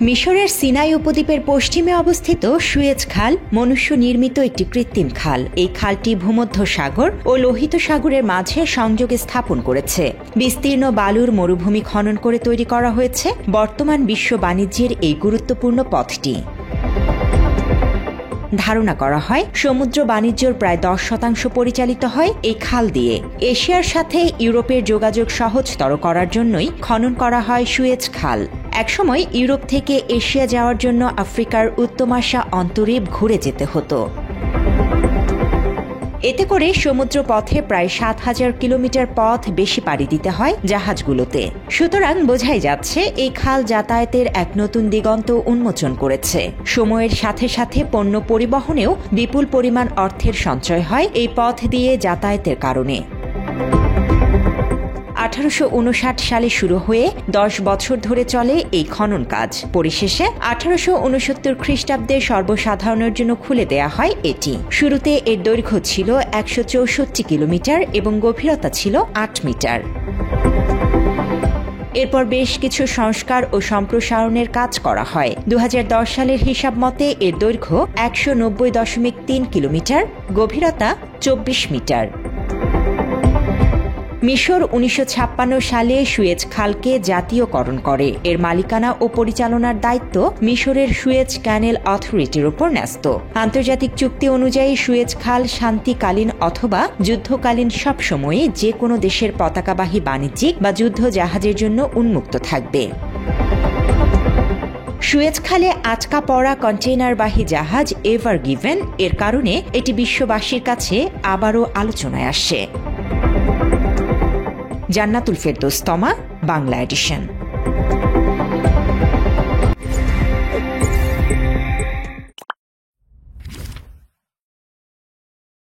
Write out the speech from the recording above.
মিশরের সিনাই উপদ্বীপের পশ্চিমে অবস্থিত সুয়েজ খাল মনুষ্য নির্মিত একটি কৃত্রিম খাল। এই খালটি ভূমধ্য সাগর ও লোহিত সাগরের মাঝে সংযোগে স্থাপন করেছে। বিস্তীর্ণ বালুর মরুভূমি খনন করে তৈরি করা হয়েছে বর্তমান বিশ্ব বাণিজ্যের এই গুরুত্বপূর্ণ পথটি। ধারণা করা হয় সমুদ্র বাণিজ্যর প্রায় 10% পরিচালিত হয় এই খাল দিয়ে। এশিয়ার সাথে ইউরোপের যোগাযোগ সহজতর করার জন্যই খনন করা হয় সুয়েজ খাল। একসময় ইউরোপ থেকে এশিয়া যাওয়ার জন্য আফ্রিকার উত্তমাশা অন্তরীপ ঘুরে যেতে হতো। এতে করে সমুদ্র পথে প্রায় 7,000 কিলোমিটার পথ বেশি পাড়ি দিতে হয় জাহাজগুলোতে। সুতরাং বোঝাই যাচ্ছে এই খাল যাতায়াতের এক নতুন দিগন্ত উন্মোচন করেছে। সময়ের সাথে সাথে পণ্য পরিবহনেও বিপুল পরিমাণ অর্থের সঞ্চয় হয় এই পথ দিয়ে যাতায়াতের কারণে। 1859 সালে শুরু হয়ে 10 বছর ধরে চলে এই খনন কাজ। পরিশেষে 1869 খ্রিস্টাব্দে সর্বসাধারণের জন্য খুলে দেয়া হয় এটি। শুরুতে এর দৈর্ঘ্য ছিল 164 কিলোমিটার এবং গভীরতা ছিল 8 মিটার। এরপর বেশ কিছু সংস্কার ও সম্প্রসারণের কাজ করা হয়। 2010 সালের হিসাব মতে এর দৈর্ঘ্য 190.3 কিলোমিটার, গভীরতা 24 মিটার। মিশর 1956 সালে সুয়েজ খালকে জাতীয়করণ করে। এর মালিকানা ও পরিচালনার দায়িত্ব মিশরের সুয়েজ ক্যানেল অথরিটির উপর ন্যস্ত। আন্তর্জাতিক চুক্তি অনুযায়ী সুয়েজ খাল শান্তিকালীন অথবা যুদ্ধকালীন সব সময়ে যে কোনো দেশের পতাকাবাহী বাণিজ্যিক বা যুদ্ধ জাহাজের জন্য উন্মুক্ত থাকবে। সুয়েজ খালে আটকা পড়া কন্টেইনারবাহী জাহাজ এভার গিভেন এর কারণে এটি বিশ্ববাসীর কাছে আবারও আলোচনায় আসে। জান্নাতুল ফেরদৌস তমা, বাংলা এডিশন।